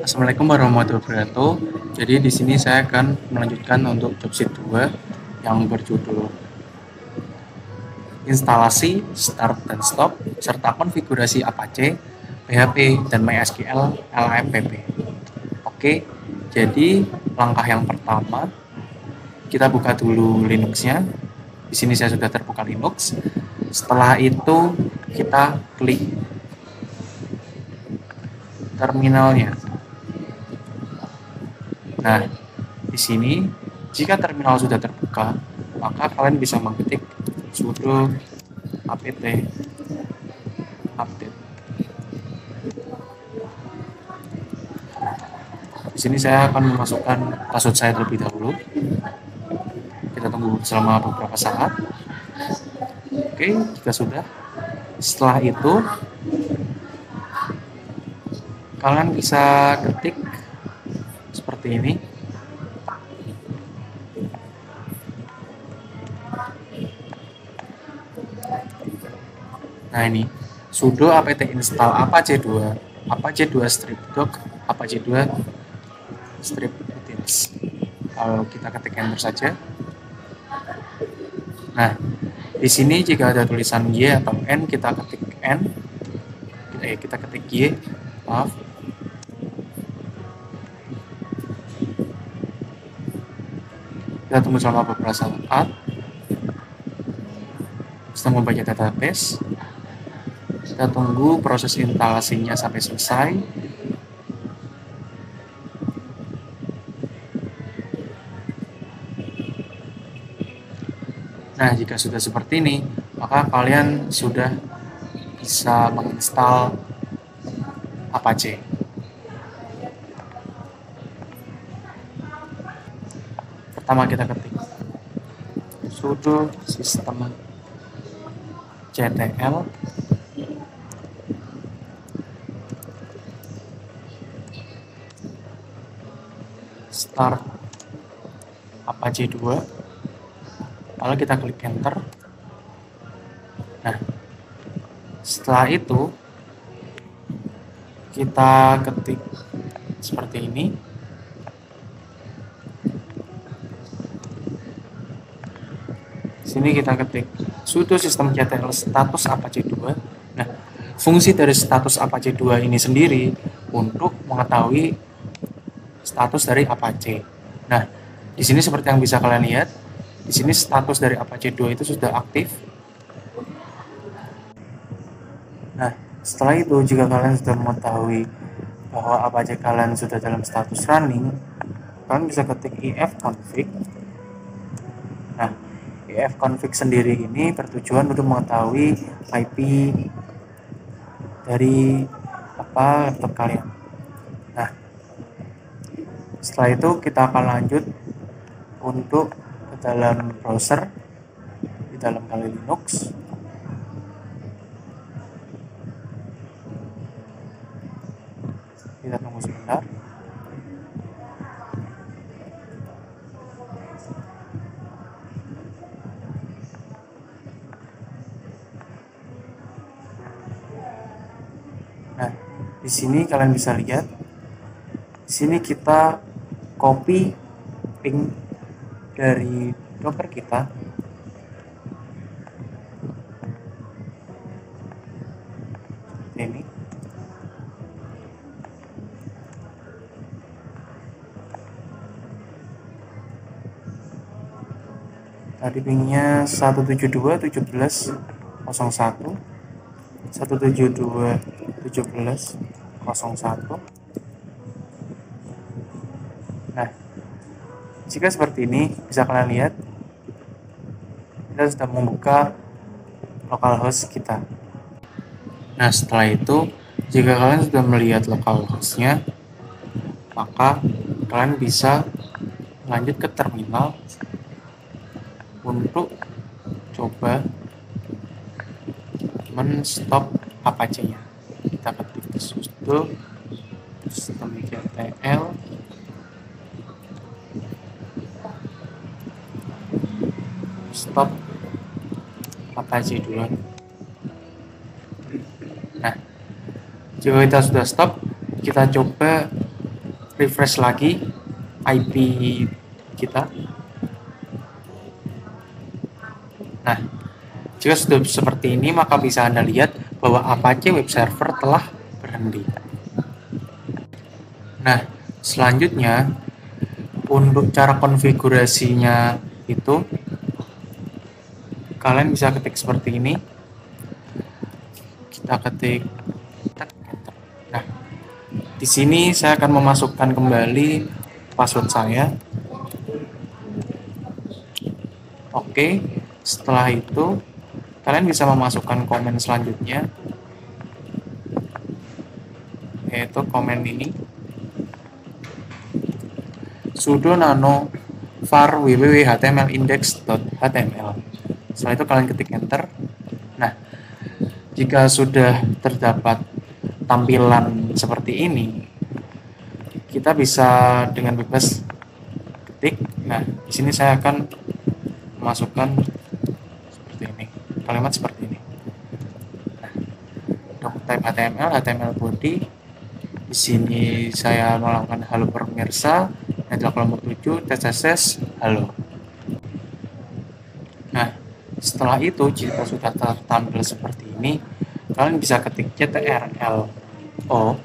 Assalamualaikum warahmatullahi wabarakatuh. Jadi di sini saya akan melanjutkan untuk job sheet 2 yang berjudul instalasi, start dan stop serta konfigurasi Apache, PHP dan MySQL LAMPP. Oke, jadi langkah yang pertama kita buka dulu Linux-nya. Di sini saya sudah terbuka Linux. Setelah itu kita klik terminalnya. Nah, di sini jika terminal sudah terbuka, maka kalian bisa mengetik sudo apt update. Di sini saya akan memasukkan password saya terlebih dahulu. Kita tunggu selama beberapa saat. Oke, jika sudah, setelah itu kalian bisa ketik seperti ini. Nah, ini sudo apt install apache 2 apache 2 strip doc apache 2 strip utils. Kalau kita ketik enter saja. Nah, di sini jika ada tulisan Y atau N, kita ketik N. Kita ketik Y, maaf. Kita tunggu selama beberapa saat. Setelah membaca database, kita tunggu proses instalasinya sampai selesai. Nah, jika sudah seperti ini, maka kalian sudah bisa menginstal Apache. Pertama kita ketik sudo system ctl start apache 2, lalu kita klik enter. Nah, setelah itu kita ketik seperti ini. Sini kita ketik sudo systemctl status apache 2. Nah, fungsi dari status apache 2 ini sendiri untuk mengetahui status dari Apache. Nah, di sini seperti yang bisa kalian lihat, di sini status dari Apache 2 itu sudah aktif. Nah, setelah itu jika kalian sudah mengetahui bahwa Apache kalian sudah dalam status running, kalian bisa ketik ifconfig. Nah, ifconfig sendiri ini bertujuan untuk mengetahui IP dari laptop kalian. Nah, setelah itu kita akan lanjut untuk ke dalam browser di dalam Kali Linux. Kita tunggu sebentar. Nah, di sini kalian bisa lihat. Di sini kita copy link dari Docker kita. Ini. Tadi linknya 172.17.01 172.17.01. Nah, jika seperti ini, bisa kalian lihat kita sudah membuka localhost kita. Nah, setelah itu jika kalian sudah melihat localhostnya, maka kalian bisa lanjut ke terminal untuk coba men-stop Apache-nya. Kita ketik sudo systemctl stop Apache 2. Nah, jika kita sudah stop, kita coba refresh lagi IP kita. Nah, jika sudah seperti ini, maka bisa Anda lihat bahwa Apache web server telah berhenti. Nah, selanjutnya untuk cara konfigurasinya itu kalian bisa ketik seperti ini. Kita ketik. Nah, di sini saya akan memasukkan kembali password saya. Oke, setelah itu kalian bisa memasukkan komen selanjutnya, yaitu komen ini sudo nano var www.htmlindex.html. Setelah itu kalian ketik enter. Nah, jika sudah terdapat tampilan seperti ini, kita bisa dengan bebas ketik. Nah, di sini saya akan memasukkan seperti ini, kalimat seperti ini. Nah, untuk type HTML, HTML body. Di sini saya melakukan halo pemirsa, adalah kelompok 7, tes, halo. Nah, setelah itu jika sudah tertampil seperti ini, kalian bisa ketik ctrl o.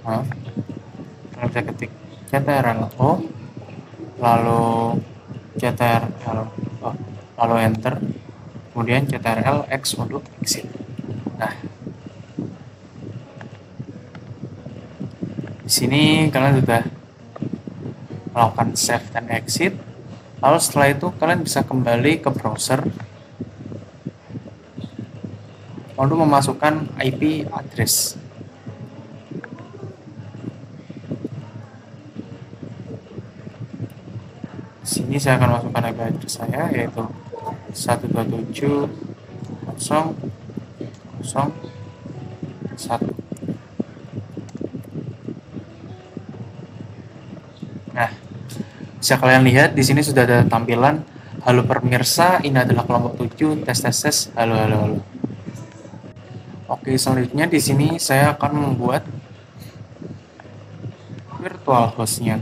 Kalian bisa ketik ctrl o, lalu ctrl o, lalu enter, kemudian ctrl x untuk exit. Nah, di sini kalian sudah melakukan save dan exit. Lalu setelah itu kalian bisa kembali ke browser untuk memasukkan IP address. Di sini saya akan masukkan IP address saya, yaitu 127.0.0.1. Nah, bisa kalian lihat di sini sudah ada tampilan halo pemirsa, ini adalah kelompok 7, tes, halo. Oke, selanjutnya di sini saya akan membuat virtual host-nya.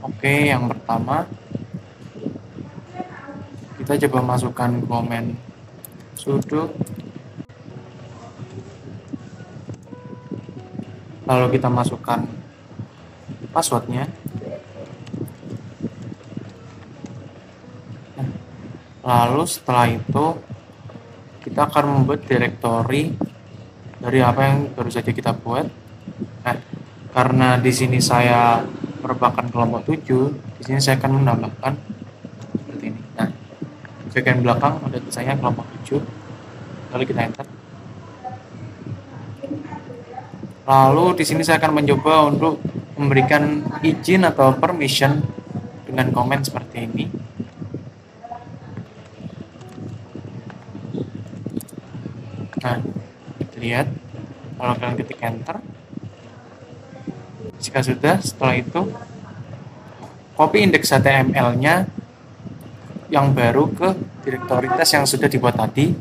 Oke, yang pertama kita coba masukkan komen sudo, lalu kita masukkan passwordnya. Lalu setelah itu kita akan membuat direktori dari apa yang baru saja kita buat. Nah, karena di sini saya merupakan kelompok 7, di sini saya akan menambahkan seperti ini. Nah, bagian belakang ada tulisannya kelompok 7. Lalu kita enter. Lalu di sini saya akan mencoba untuk memberikan izin atau permission dengan komen seperti ini. Nah, lihat kalau kalian ketik enter. Jika sudah, setelah itu copy indeks HTML-nya yang baru ke direktori tes yang sudah dibuat tadi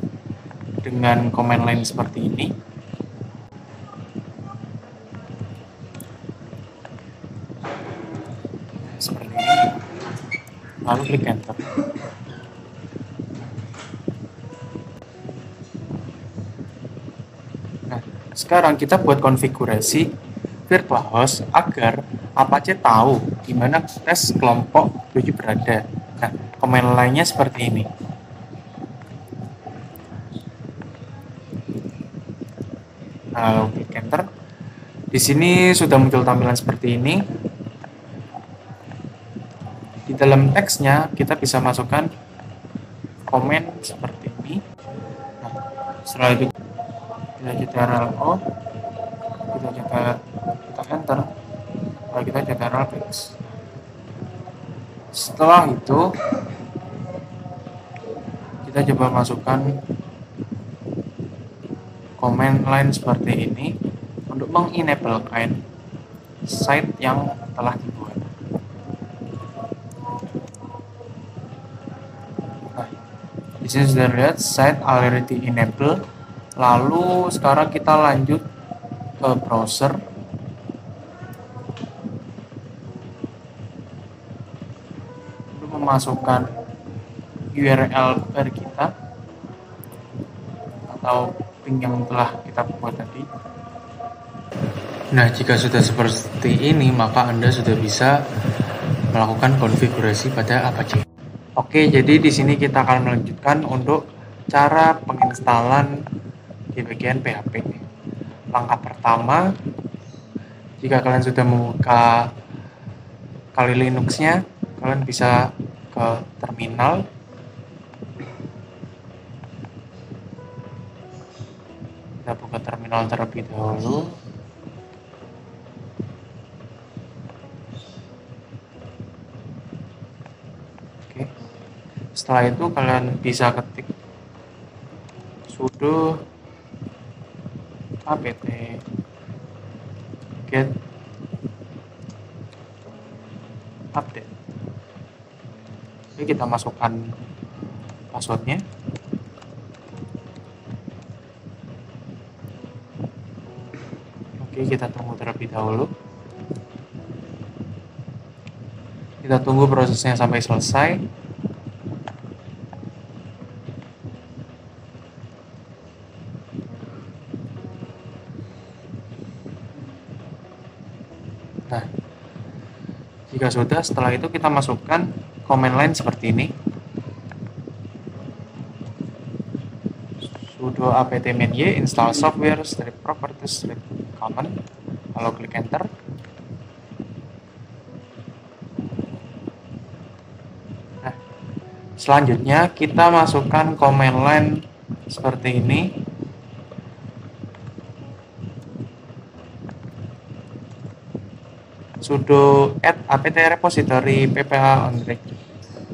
dengan command line seperti ini. Seperti ini. Lalu klik enter. Nah, sekarang kita buat konfigurasi virtual host agar Apache tahu di mana tes kelompok 7 berada. Nah, command line-nya seperti ini. Nah, lalu klik enter. Di sini sudah muncul tampilan seperti ini. Di dalam teksnya kita bisa masukkan komen seperti ini. Nah, setelah itu kita ctrl o, kita enter, lalu kita ctrl x. Setelah itu kita coba masukkan command line seperti ini untuk mengenablekan site yang telah dibuat. Nah, di Di sini sudah lihat site already enable. Lalu sekarang kita lanjut ke browser. Untuk memasukkan URL bar kita atau link yang telah kita buat tadi. Nah, jika sudah seperti ini, maka Anda sudah bisa melakukan konfigurasi pada Apache. Oke, jadi di sini kita akan melanjutkan untuk cara penginstalan di bagian PHP. Langkah pertama, jika kalian sudah membuka Kali Linux-nya, kalian bisa ke terminal. Kita buka terminal terlebih dahulu. Oke. Setelah itu kalian bisa ketik sudo apt get update. Oke, kita masukkan passwordnya. Oke, kita tunggu terlebih dahulu. Kita tunggu prosesnya sampai selesai. Nah, jika sudah, setelah itu kita masukkan command line seperti ini. Sudo apt-min-y install software strip properties strip common. Lalu klik enter. Nah, selanjutnya kita masukkan command line seperti ini. Sudo add apt repository pph on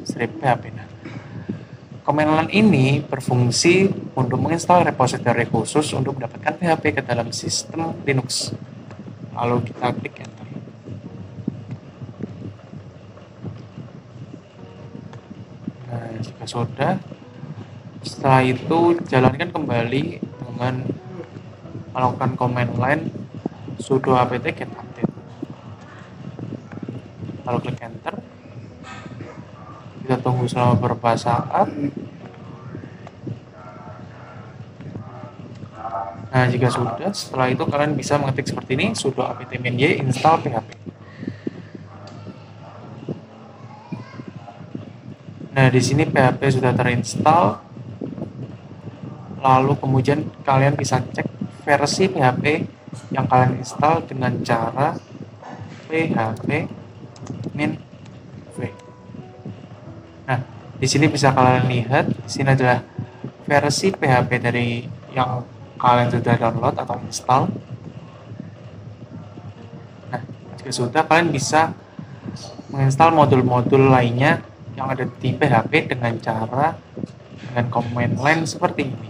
strip php. Nah, command line ini berfungsi untuk menginstal repository khusus untuk mendapatkan PHP ke dalam sistem Linux. Lalu kita klik enter. Nah, jika sudah, setelah itu jalankan kembali dengan melakukan command line sudo apt get update. Lalu klik enter. Kita tunggu selama beberapa saat. Nah, jika sudah, setelah itu kalian bisa mengetik seperti ini, sudo apt-min-y install php. Nah, di sini PHP sudah terinstall. Lalu kemudian kalian bisa cek versi PHP yang kalian install dengan cara php min v. Nah, di sini bisa kalian lihat, di sini adalah versi PHP dari yang kalian sudah download atau install. Nah, jika sudah, kalian bisa menginstal modul-modul lainnya yang ada di PHP dengan cara dengan command line seperti ini.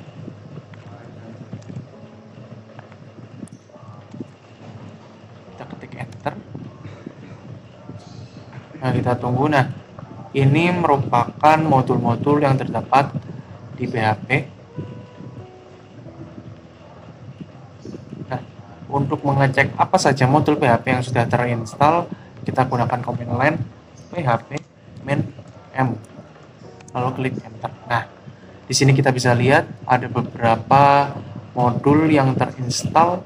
Kita ketik enter. Nah, kita tunggu. Nah, ini merupakan modul-modul yang terdapat di PHP. Nah, untuk mengecek apa saja modul PHP yang sudah terinstall, kita gunakan command line php min m. Lalu klik enter. Nah, di sini kita bisa lihat ada beberapa modul yang terinstall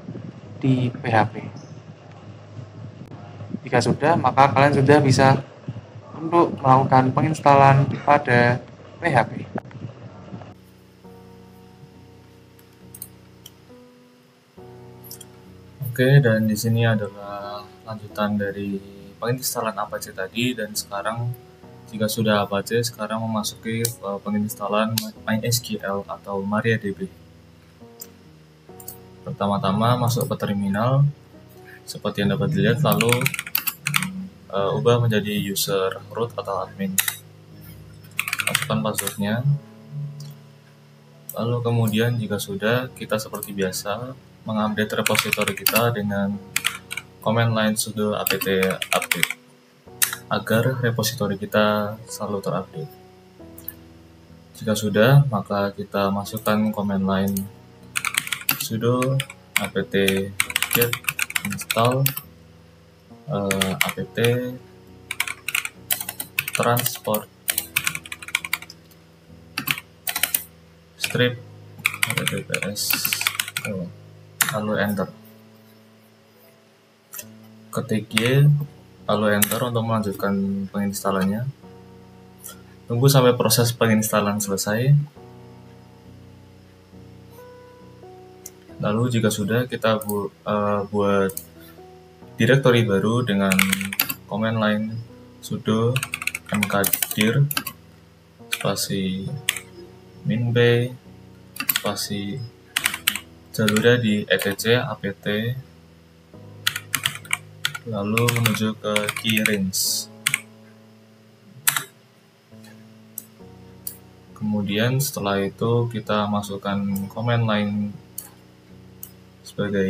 di PHP. Jika sudah, maka kalian sudah bisa untuk melakukan penginstalan pada PHP. Oke, dan di sini adalah lanjutan dari penginstalan Apache tadi, dan sekarang jika sudah Apache, sekarang memasuki penginstalan MySQL atau MariaDB. Pertama-tama masuk ke terminal, seperti yang dapat dilihat, lalu ubah menjadi user root atau admin. Masukkan passwordnya. Lalu kemudian jika sudah, kita seperti biasa mengupdate repository kita dengan command line sudo apt update agar repository kita selalu terupdate. Jika sudah, maka kita masukkan command line sudo apt get install apt transport strip dps, lalu enter. Ketik Y, lalu enter untuk melanjutkan penginstalannya. Tunggu sampai proses penginstalan selesai. Lalu jika sudah, kita buat directory baru dengan command line sudo mkdir spasi minb spasi jalurnya di etc apt, lalu menuju ke key range. Kemudian setelah itu kita masukkan command line sebagai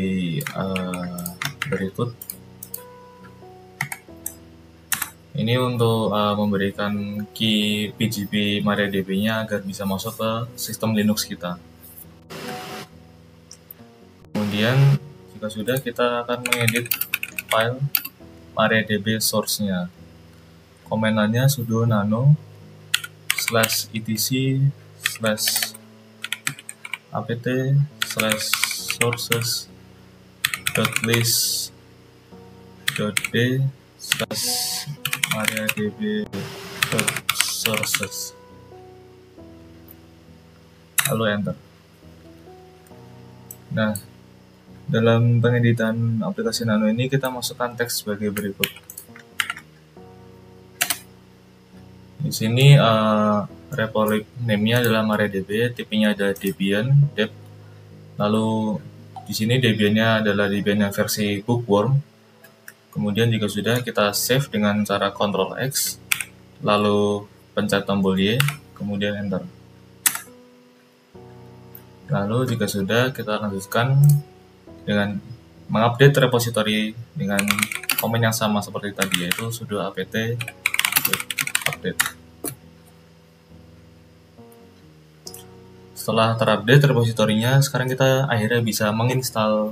berikut. Ini untuk memberikan key PGP MariaDB-nya agar bisa masuk ke sistem Linux kita. Kemudian jika sudah, kita akan mengedit file MariaDB source-nya. Command line-nya sudo nano /etc/apt /sources.list.d /mariadb.sources, lalu enter. Nah, dalam pengeditan aplikasi Nano ini kita masukkan teks sebagai berikut. Di sini repository name-nya adalah MariaDB, tipenya adalah Debian, deb. Lalu di sini Debian-nya adalah Debian yang versi Bookworm. Kemudian jika sudah, kita save dengan cara Ctrl X, lalu pencet tombol Y, kemudian enter. Lalu jika sudah, kita lanjutkan dengan mengupdate repository dengan komen yang sama seperti tadi, yaitu sudo apt update. Setelah terupdate repositorinya, sekarang kita akhirnya bisa menginstal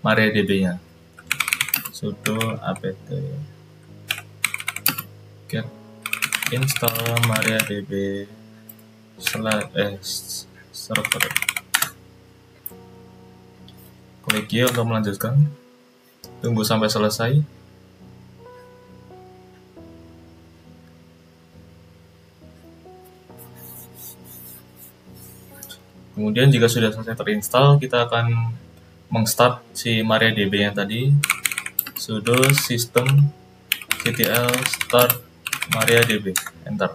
MariaDB-nya. Sudo apt get install MariaDB server. Klik Y untuk melanjutkan. Tunggu sampai selesai. Kemudian jika sudah selesai terinstall, kita akan mengstart si MariaDB-nya tadi. Sudo systemctl start MariaDB, enter.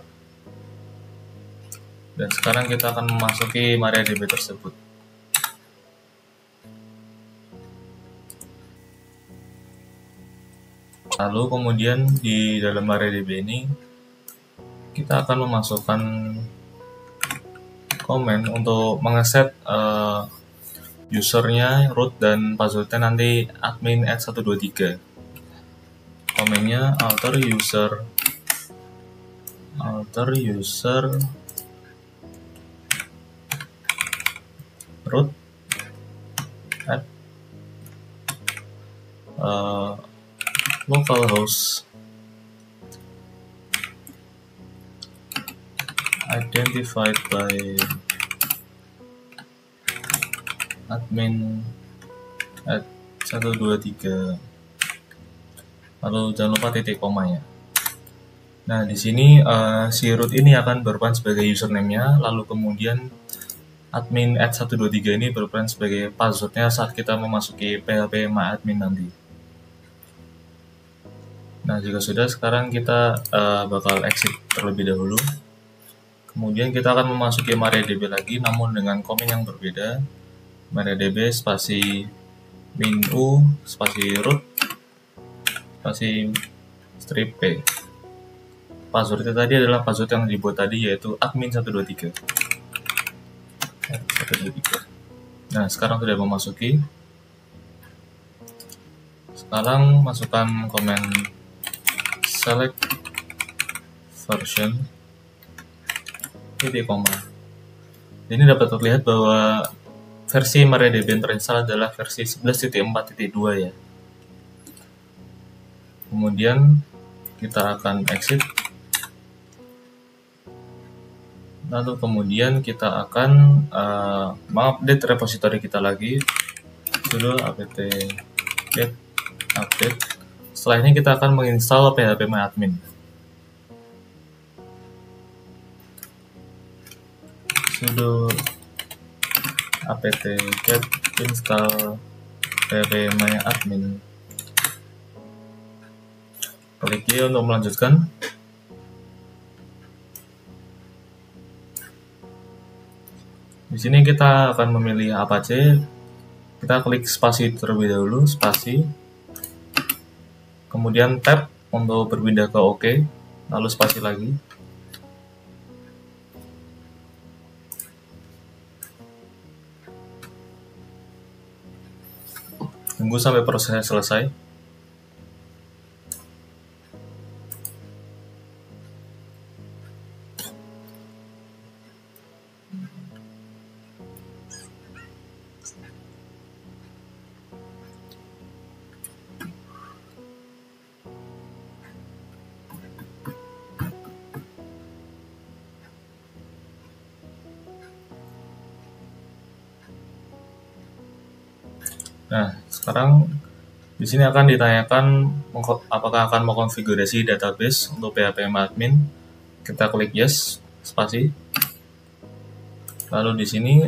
Dan sekarang kita akan memasuki MariaDB tersebut. Lalu kemudian di dalam MariaDB ini kita akan memasukkan komen untuk mengeset usernya, root, dan passwordnya nanti admin @123. Komennya alter user root at localhost identified by admin @123, lalu jangan lupa titik komanya. Nah, di sini si root ini akan berperan sebagai username-nya, lalu kemudian admin @123 ini berperan sebagai password-nya saat kita memasuki PHP MyAdmin nanti. Nah, jika sudah, sekarang kita bakal exit terlebih dahulu. Kemudian kita akan memasuki MariaDB lagi, namun dengan komen yang berbeda. MariaDB spasi -u spasi root spasi strip p. Passwordnya tadi adalah password yang dibuat tadi, yaitu admin 123. Nah, sekarang sudah memasuki. Sekarang masukkan komen select version titik koma Ini dapat terlihat bahwa versi MariaDB yang terinstall adalah versi 11.4.2 ya. Kemudian kita akan exit. Lalu kemudian kita akan mengupdate repository kita lagi. Sudo apt get update. Setelah ini kita akan menginstal phpMyAdmin. Sudo apt get install phpMyAdmin. Klik Y untuk melanjutkan. Di sini kita akan memilih Apache. Kita klik spasi terlebih dahulu, spasi. Kemudian tab untuk berpindah ke OK, lalu spasi lagi. Tunggu sampai prosesnya selesai. Nah, sekarang di sini akan ditanyakan apakah akan mengkonfigurasi database untuk phpMyAdmin. Kita klik yes, spasi. Lalu di sini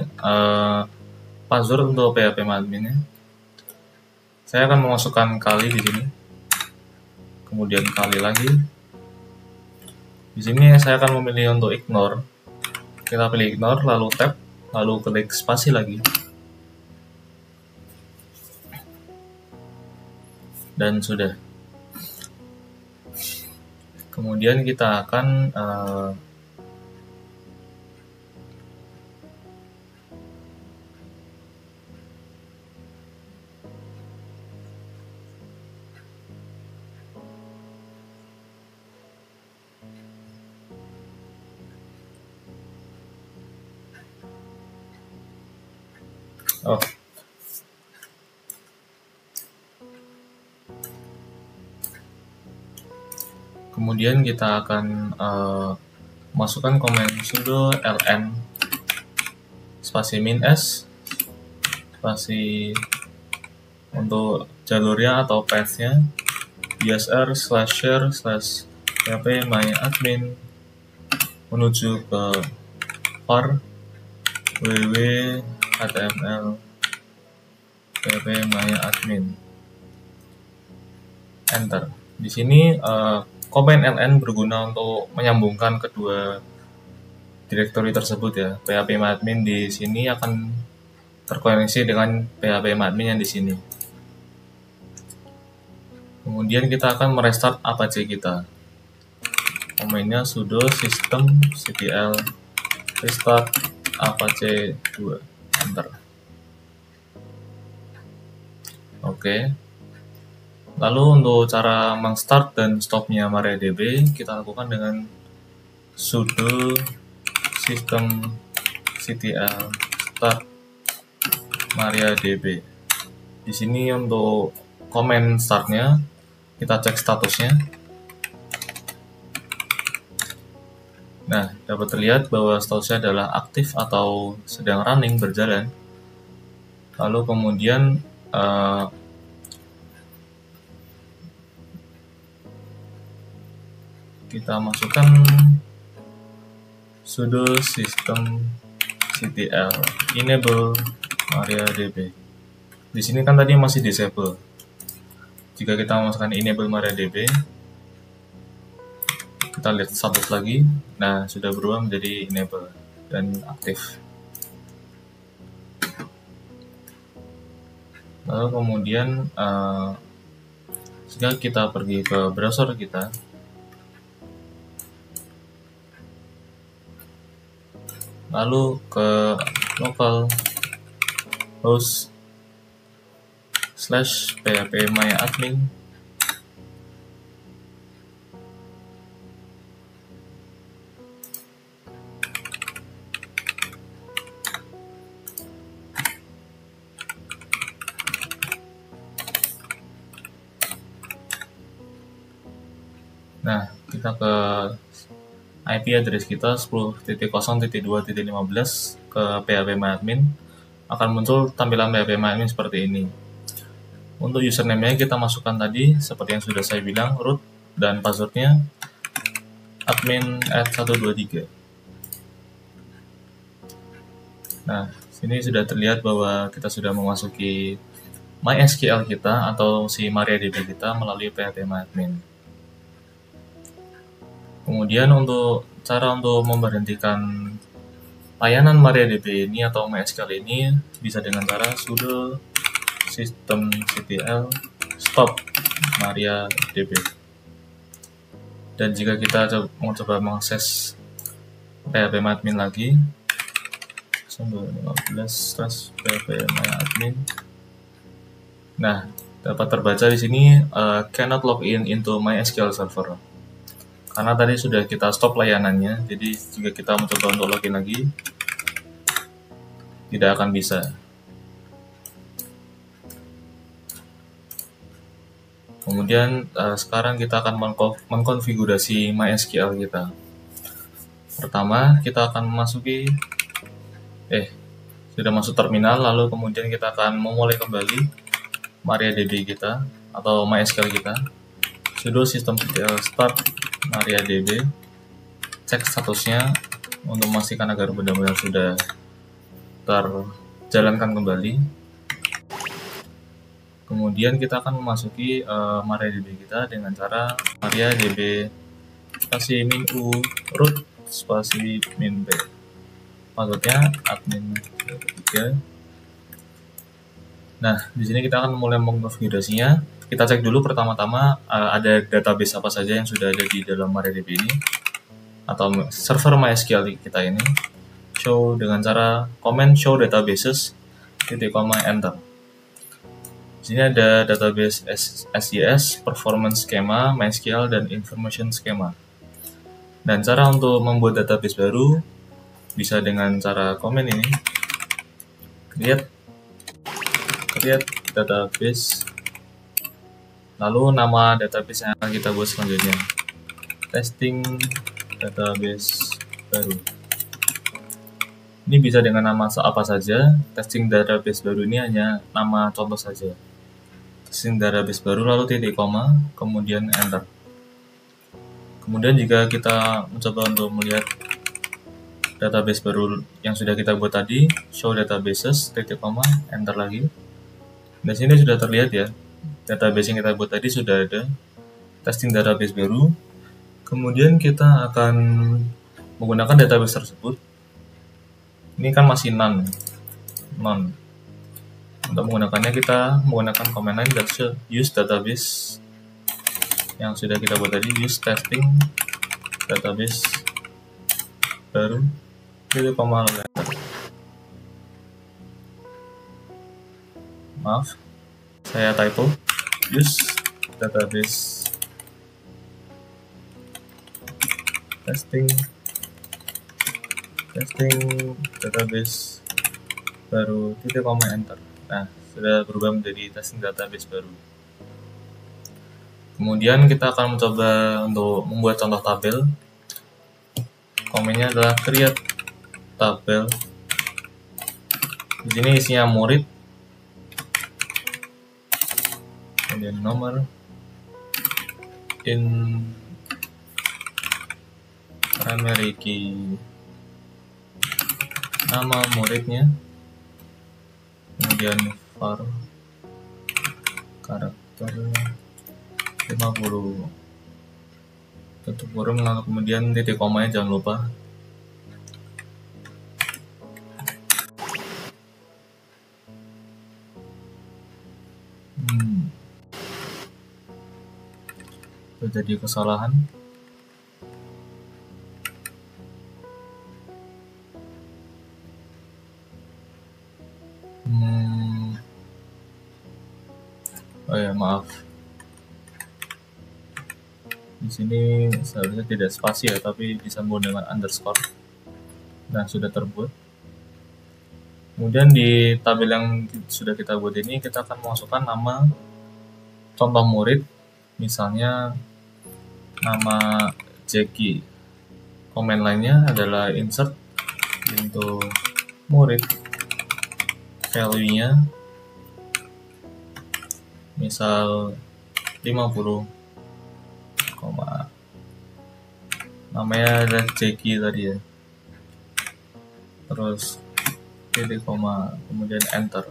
password untuk phpMyAdmin-nya. Saya akan memasukkan kali di sini. Kemudian kali lagi. Di sini saya akan memilih untuk ignore. Kita pilih ignore, lalu tab, lalu klik spasi lagi. Dan sudah. Kemudian kita akan kemudian kita akan masukkan komen sudo ln spasi -s spasi untuk jalurnya atau path-nya bsr/share/phpMyAdmin menuju ke var www.html phpMyAdmin. Enter. Di sini komen ln berguna untuk menyambungkan kedua direktori tersebut ya. phpMyAdmin di sini akan terkoneksi dengan phpMyAdmin yang di sini. Kemudian kita akan merestart Apache kita. Komennya sudo systemctl restart Apache 2. Enter. Oke. Lalu untuk cara meng-start dan stopnya MariaDB, kita lakukan dengan sudo systemctl start MariaDB. Di sini untuk komen startnya, kita cek statusnya. Nah, dapat terlihat bahwa statusnya adalah aktif atau sedang running, berjalan. Lalu kemudian kita masukkan sudo systemctl enable MariaDB. Di sini kan tadi masih disable. Jika kita memasukkan enable MariaDB, kita lihat status lagi. Nah, sudah berubah menjadi enable dan aktif. Lalu kemudian jika kita pergi ke browser kita, lalu ke localhost /phpMyAdmin, Nah, kita ke IP address kita 10.0.2.15 ke phpMyAdmin, akan muncul tampilan phpMyAdmin seperti ini. Untuk username-nya kita masukkan tadi seperti yang sudah saya bilang, root, dan passwordnya admin@123. Nah, sini sudah terlihat bahwa kita sudah memasuki MySQL kita atau si MariaDB kita melalui phpMyAdmin. Kemudian untuk cara untuk memberhentikan layanan MariaDB ini atau MySQL ini bisa dengan cara sudo systemctl stop MariaDB. Dan jika kita mau coba mengakses phpMyAdmin lagi, 15/phpMyAdmin. Nah, dapat terbaca di sini cannot log in into MySQL server. Karena tadi sudah kita stop layanannya, jadi jika kita mencoba untuk login lagi, tidak akan bisa. Kemudian sekarang kita akan mengkonfigurasi MySQL kita. Pertama, kita akan sudah masuk terminal, lalu kemudian kita akan memulai kembali MariaDB kita atau MySQL kita. Sudo systemctl start MariaDB, cek statusnya untuk memastikan agar benar-benar sudah terjalankan kembali. Kemudian kita akan memasuki MariaDB kita dengan cara MariaDB spasi min u root spasi min b. Passwordnya admin 3. Nah, di sini kita akan mulai mengkonfigurasinya. Kita cek dulu pertama-tama ada database apa saja yang sudah ada di dalam MariaDB ini atau server MySQL kita ini. Show dengan cara command show databases enter. Di sini ada database SIS, performance schema, MySQL, dan information schema. Dan cara untuk membuat database baru bisa dengan cara komen ini, create database, lalu nama database yang akan kita buat selanjutnya, testing database baru. Ini bisa dengan nama apa saja. Testing database baru ini hanya nama contoh saja. Testing database baru, lalu titik koma, kemudian enter. Kemudian jika kita mencoba untuk melihat database baru yang sudah kita buat tadi, show databases, titik koma, enter lagi. Di sini sudah terlihat ya, database yang kita buat tadi sudah ada. Testing database baru. Kemudian kita akan menggunakan database tersebut. Ini kan masih none. Untuk menggunakannya kita menggunakan command line use database yang sudah kita buat tadi, use testing database baru itu maaf saya typo, use database testing database baru titik koma enter. Nah, sudah berubah menjadi testing database baru. Kemudian kita akan mencoba untuk membuat contoh tabel. Komennya adalah create tabel. Di sini isinya murid, kemudian nomor, in primary key, nama muridnya, kemudian var karakter 50, tutup kurung, lalu kemudian titik komanya jangan lupa. Terjadi kesalahan. Oh ya, maaf. Di sini seharusnya tidak spasi ya, tapi disambung dengan underscore. Nah, sudah terbuat. Kemudian di tabel yang sudah kita buat ini, kita akan memasukkan nama contoh murid, misalnya nama Jackie. Command lainnya adalah insert into murid, value-nya misal 50, namanya adalah Jackie tadi ya, terus titik koma, kemudian enter.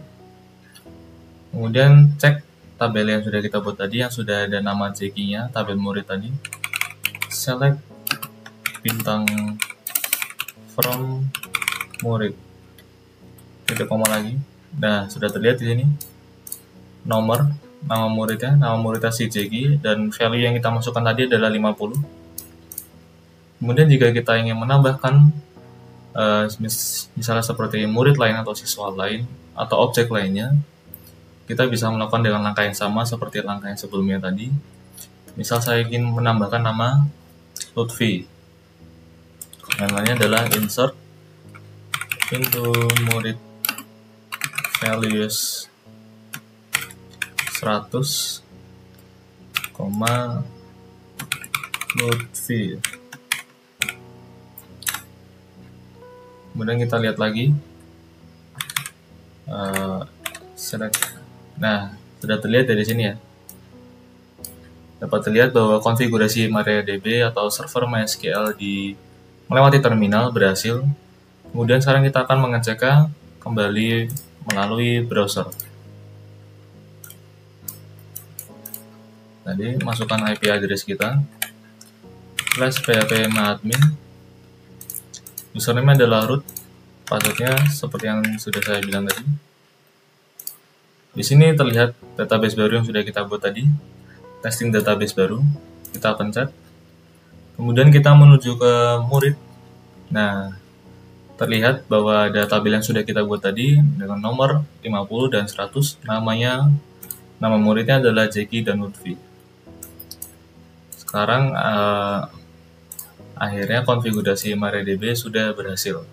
Kemudian cek tabel yang sudah kita buat tadi, yang sudah ada nama Jackie-nya, tabel murid tadi. Select bintang from murid, titik koma lagi. Nah, sudah terlihat di sini nama muridnya si Jackie, dan value yang kita masukkan tadi adalah 50. Kemudian jika kita ingin menambahkan misalnya seperti murid lain atau siswa lain atau objek lainnya, kita bisa melakukan dengan langkah yang sama seperti langkah yang sebelumnya tadi. Misal saya ingin menambahkan nama Lutfi, namanya adalah insert into murid values 100, Lutfi. Kemudian kita lihat lagi select. Nah, sudah terlihat dari sini ya. Dapat terlihat bahwa konfigurasi MariaDB atau server MySQL di melewati terminal berhasil. Kemudian sekarang kita akan mengeceknya kembali melalui browser. Tadi masukkan IP address kita /phpMyAdmin, username adalah root, passwordnya seperti yang sudah saya bilang tadi. Di sini terlihat database baru yang sudah kita buat tadi, testing database baru. Kita pencet, kemudian kita menuju ke murid. Nah, terlihat bahwa ada tabel yang sudah kita buat tadi dengan nomor 50 dan 100. Nama muridnya adalah Jackie dan Lutfi. Sekarang akhirnya konfigurasi MariaDB sudah berhasil.